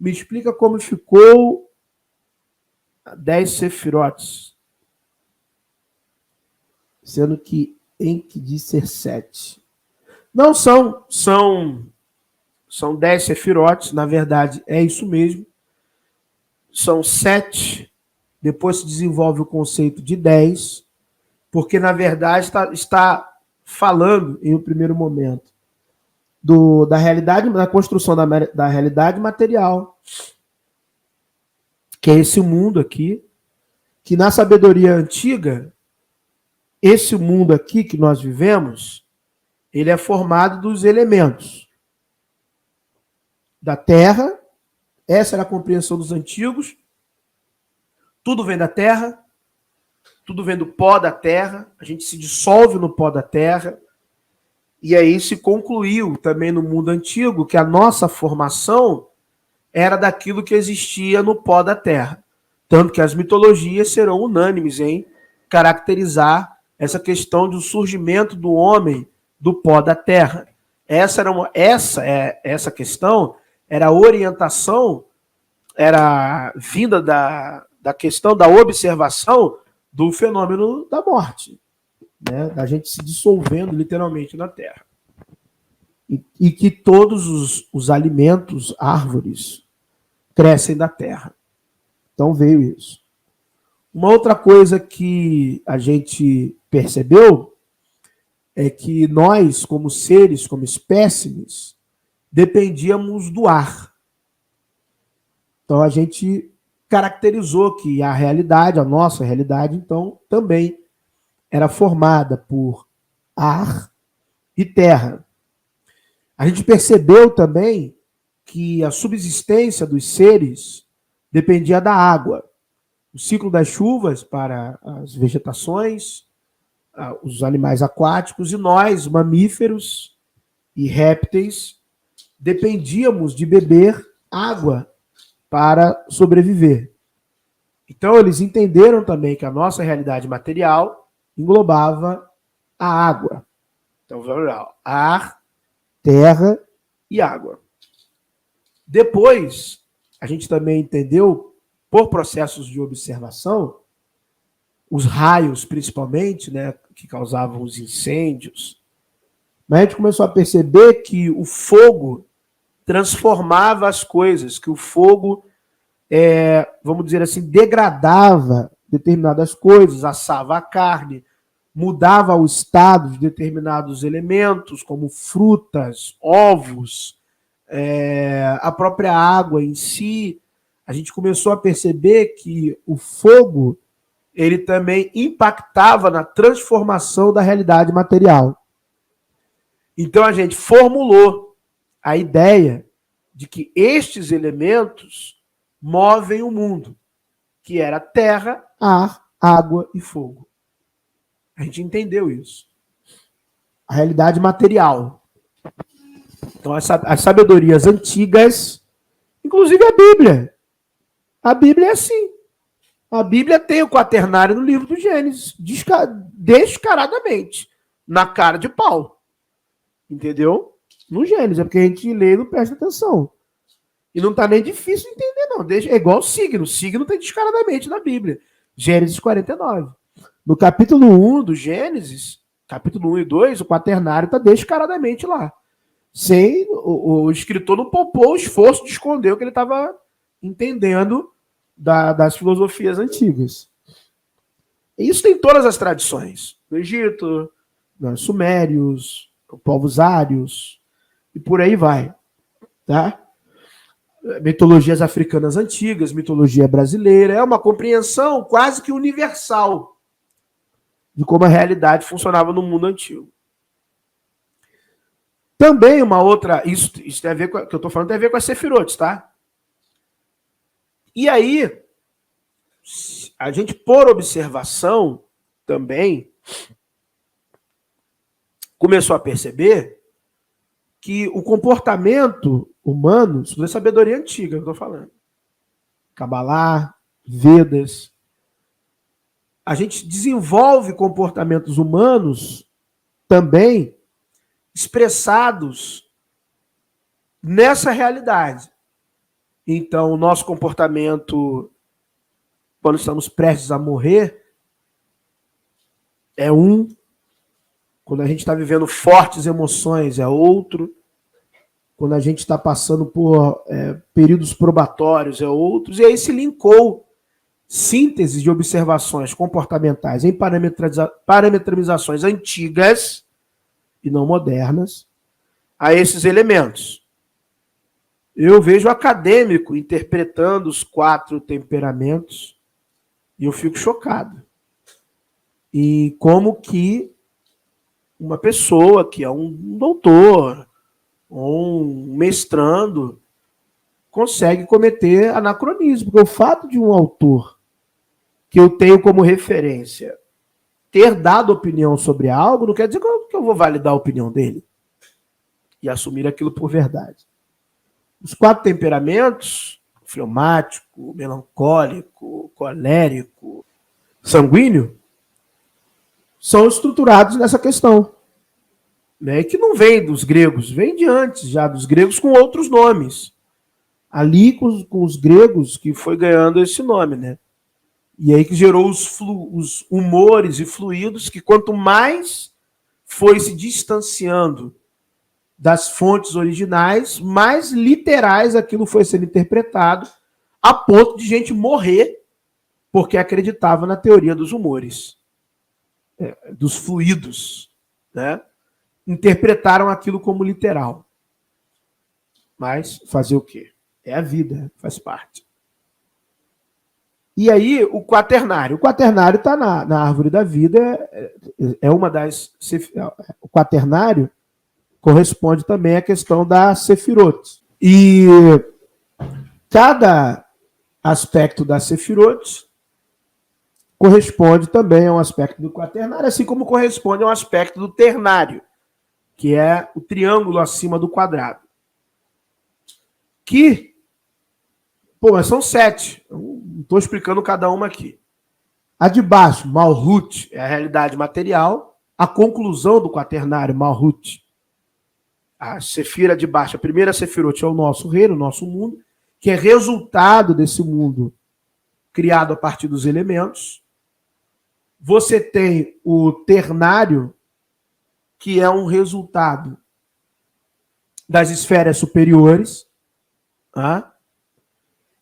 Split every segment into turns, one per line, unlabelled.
Me explica como ficou 10 sefirotes, sendo que Enki diz ser 7. Não são 10 sefirotes, na verdade é isso mesmo. São 7, depois se desenvolve o conceito de 10, porque na verdade está falando em um primeiro momento da realidade, da construção da realidade material, que é esse mundo aqui, que na sabedoria antiga, esse mundo aqui que nós vivemos, ele é formado dos elementos da terra. Essa era a compreensão dos antigos. Tudo vem da terra, tudo vem do pó da terra, a gente se dissolve no pó da terra, e aí se concluiu também no mundo antigo que a nossa formação era daquilo que existia no pó da terra. Tanto que as mitologias serão unânimes em caracterizar essa questão do surgimento do homem do pó da terra. Essa questão era a orientação, era vinda da questão da observação do fenômeno da morte, né? Da gente se dissolvendo literalmente na terra. E que todos os alimentos, árvores, crescem da terra. Então veio isso. Uma outra coisa que a gente percebeu é que nós, como seres, como espécimes, dependíamos do ar. Então a gente caracterizou que a realidade, a nossa realidade, então, também era formada por ar e terra. A gente percebeu também que a subsistência dos seres dependia da água. O ciclo das chuvas para as vegetações, os animais aquáticos, e nós, mamíferos e répteis, dependíamos de beber água para sobreviver. Então, eles entenderam também que a nossa realidade material englobava a água. Então, vamos lá: ar, terra e água. Depois, a gente também entendeu, por processos de observação, os raios, principalmente, né, que causavam os incêndios. Mas a gente começou a perceber que o fogo transformava as coisas, que o fogo, vamos dizer assim, degradava determinadas coisas, assava a carne, mudava o estado de determinados elementos, como frutas, ovos, a própria água em si. A gente começou a perceber que o fogo, ele também impactava na transformação da realidade material. Então a gente formulou a ideia de que estes elementos movem o mundo, que era terra, ar, água e fogo. A gente entendeu isso. A realidade material. Então, as sabedorias antigas, inclusive a Bíblia. A Bíblia é assim. A Bíblia tem o quaternário no livro do Gênesis, descaradamente, na cara de pau. Entendeu? No Gênesis, é porque a gente lê e não presta atenção. E não está nem difícil de entender, não. É igual o signo. O signo tem descaradamente na Bíblia. Gênesis 49. No capítulo 1 do Gênesis, capítulo 1 e 2, o quaternário está descaradamente lá. Sem o escritor não poupou o esforço de esconder o que ele estava entendendo das filosofias antigas. Isso tem todas as tradições. No Egito, nos sumérios, povos ários, e por aí vai. Tá? Mitologias africanas antigas, mitologia brasileira, é uma compreensão quase que universal de como a realidade funcionava no mundo antigo. Também uma outra, isso tem a ver com o que eu estou falando, tem a ver com as sefirotes, tá? E aí, a gente, por observação, também começou a perceber que o comportamento humano, isso é sabedoria antiga que eu estou falando, Cabalá, Vedas, a gente desenvolve comportamentos humanos também expressados nessa realidade. Então, o nosso comportamento, quando estamos prestes a morrer, é um. Quando a gente está vivendo fortes emoções, é outro. Quando a gente está passando por períodos probatórios, é outros. E aí se linkou síntese de observações comportamentais em parametrizações antigas e não modernas a esses elementos. Eu vejo acadêmico interpretando os 4 temperamentos e eu fico chocado. E como que uma pessoa que é um doutor ou um mestrando consegue cometer anacronismo. Porque o fato de um autor que eu tenho como referência ter dado opinião sobre algo não quer dizer que eu vou validar a opinião dele e assumir aquilo por verdade. Os 4 temperamentos, fleumático, melancólico, colérico, sanguíneo, são estruturados nessa questão. Né? Que não vem dos gregos, vem de antes já dos gregos com outros nomes. Ali com os gregos que foi ganhando esse nome, né? E aí que gerou os humores e fluidos que quanto mais foi se distanciando das fontes originais, mais literais aquilo foi sendo interpretado, a ponto de gente morrer porque acreditava na teoria dos humores, dos fluidos, né? Interpretaram aquilo como literal. Mas fazer o quê? É a vida, faz parte. E aí, o quaternário. O quaternário está na árvore da vida, é uma das... O quaternário corresponde também à questão da Sefirot. E cada aspecto da Sefirot corresponde também a um aspecto do quaternário, assim como corresponde a um aspecto do ternário, que é o triângulo acima do quadrado. Que, mas são 7. Não estou explicando cada uma aqui. A de baixo, Malhut, é a realidade material. A conclusão do quaternário, Malhut. A Sefira de baixo, a primeira Sefirot é o nosso reino, o nosso mundo, que é resultado desse mundo criado a partir dos elementos. Você tem o ternário, que é um resultado das esferas superiores. Tá?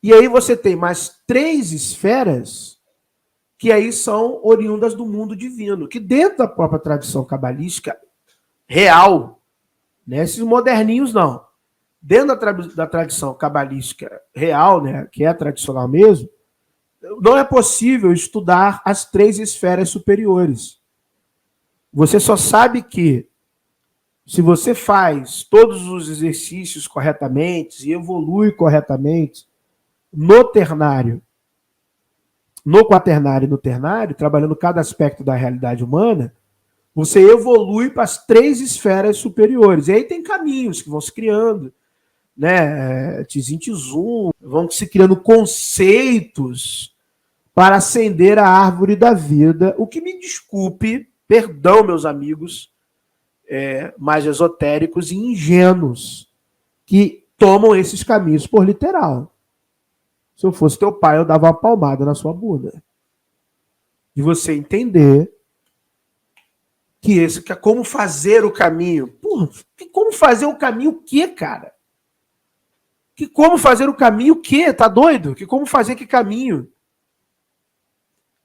E aí você tem mais 3 esferas que aí são oriundas do mundo divino, que dentro da própria tradição cabalística real, né, esses moderninhos não, dentro da tradição cabalística real, né, que é tradicional mesmo, não é possível estudar as 3 esferas superiores. Você só sabe que se você faz todos os exercícios corretamente e evolui corretamente no ternário, no quaternário e no ternário, trabalhando cada aspecto da realidade humana, você evolui para as 3 esferas superiores. E aí tem caminhos que vão se criando, né? Tizim, tizum, vão se criando conceitos para ascender a árvore da vida. O que me desculpe, perdão, meus amigos, mais esotéricos e ingênuos, que tomam esses caminhos por literal. Se eu fosse teu pai, eu dava uma palmada na sua bunda. De você entender que é como fazer o caminho. Porra, como fazer o caminho o quê, cara? Que como fazer o caminho o quê? Tá doido? Que como fazer que caminho?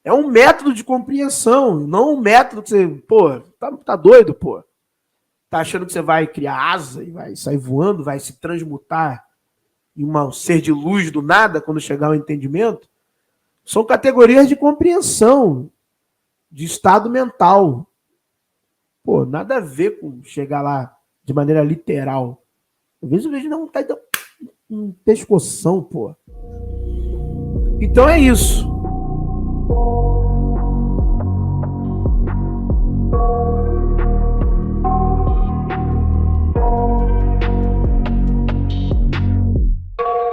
É um método de compreensão, não um método que você... Pô, tá doido, pô? Tá achando que você vai criar asa e vai sair voando, vai se transmutar em um ser de luz do nada quando chegar ao entendimento? São categorias de compreensão, de estado mental. Pô, nada a ver com chegar lá de maneira literal. Às vezes eu vejo não tá um pescoção, pô. Então é isso.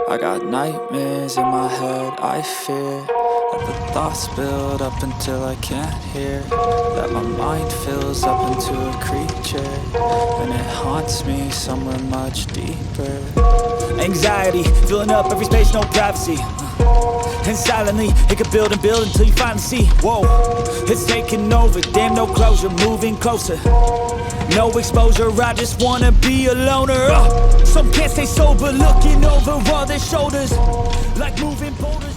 I got nightmares in my head, I fear The thoughts build up until I can't hear, that my mind fills up into a creature, and it haunts me somewhere much deeper. Anxiety, filling up every space, no privacy. And silently, it could build and build until you finally see, whoa, it's taking over, damn no closure, moving closer. No exposure, I just wanna be a loner. Some can't stay sober, looking over all their shoulders, like moving boulders.